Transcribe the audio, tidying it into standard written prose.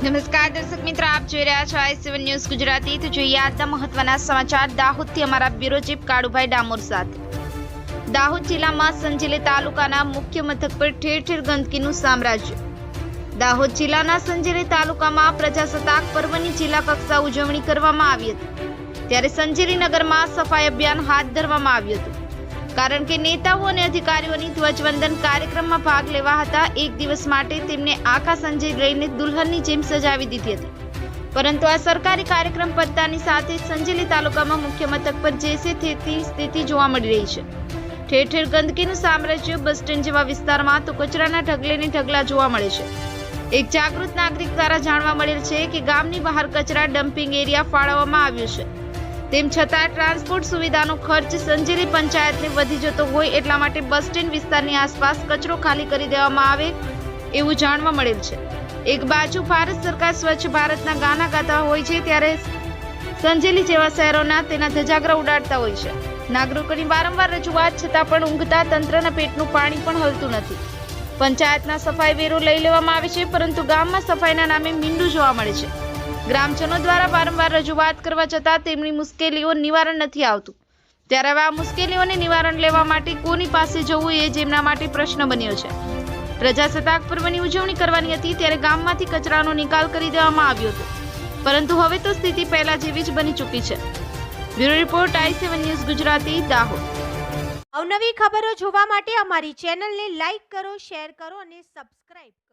નમસ્કાર દર્શક મિત્રો, આપ જોઈ રહ્યા છો i7 ન્યૂઝ ગુજરાતી। તો જોઈએ આજના મહત્વના સમાચાર દાહોદથી અમારા બ્યુરો ચીફ કાળુભાઈ ડામોર સાથે। દાહોદ જિલ્લામાં સંજેલી તાલુકાના મુખ્ય મથક પર ઠેર ઠેર ગંદકીનું સામ્રાજ્ય। દાહોદ જિલ્લાના સંજેલી તાલુકામાં પ્રજાસત્તાક પર્વની જિલ્લા કક્ષા ઉજવણી કરવામાં આવી હતી, ત્યારે સંજેલી નગરમાં સફાઈ અભિયાન હાથ ધરવામાં આવ્યું હતું, કારણ કે નેતાઓ અને અધિકારીઓની ધ્વજવંદન કાર્યક્રમમાં ભાગ લેવા હતા। એક દિવસ માટે તેમને આખા સંજય લઈને દુલ્હનની જેમ સજાવી દીધી હતી, પરંતુ આ સરકારી કાર્યક્રમ પતતાની સાથે સંજેલી તાલુકામાં મુખ્ય મથક પર જેસે તેવી સ્થિતિ જોવા મળી રહી છે। ઠેર ઠેર ગંદકીનું સામ્રાજ્ય। બસ સ્ટેન્ડ જેવા વિસ્તારમાં તો કચરાના ઢગલે ને ઢગલા જોવા મળે છે। એક જાગૃત નાગરિક દ્વારા જાણવા મળેલ છે કે ગામની બહાર કચરા ડમ્પિંગ એરિયા ફાળવવામાં આવ્યો છે, તેમ છતાં ટ્રાન્સપોર્ટ સુવિધાનો ખર્ચ સંજેલી પંચાયતને વધી જતો હોય એટલા માટે બસ સ્ટેન્ડ વિસ્તારની આસપાસ કચરો ખાલી કરી દેવામાં આવે એવું જાણવા મળેલ છે। એક બાજુ ભારત સરકાર સ્વચ્છ ભારતના ગાના ગાતા હોય છે, ત્યારે સંજેલી જેવા શહેરોના તેના ધજાગરા ઉડાડતા હોય છે। નાગરિકોની વારંવાર રજૂઆત છતાં પણ ઊંઘતા તંત્રના પેટનું પાણી પણ હલતું નથી। પંચાયતના સફાઈ વેરો લઈ લેવામાં આવે છે, પરંતુ ગામમાં સફાઈના નામે મીંડું જોવા મળે છે। ગ્રામજનો દ્વારા વારંવાર રજૂઆત કરવા છતાં તેમની મુશ્કેલીઓ નિવારણ નથી આવતું, ત્યારે આ મુશ્કેલીઓને નિવારણ લેવા માટે કોની પાસે જવું એ જેમના માટે પ્રશ્ન બન્યો છે। પ્રજાસત્તાક પર્વની ઉજવણી કરવાની હતી, ત્યારે ગામમાંથી કચરાનો નિકાલ કરી દેવામાં આવ્યો હતો, પરંતુ હવે તો સ્થિતિ પહેલા જેવી જ બની ચૂકી છે। Bureau report i7 news Gujarati, Dahod. અવનવી ખબરો જોવા માટે અમારી ચેનલને લાઈક કરો, શેર કરો અને સબસ્ક્રાઇબ કરો।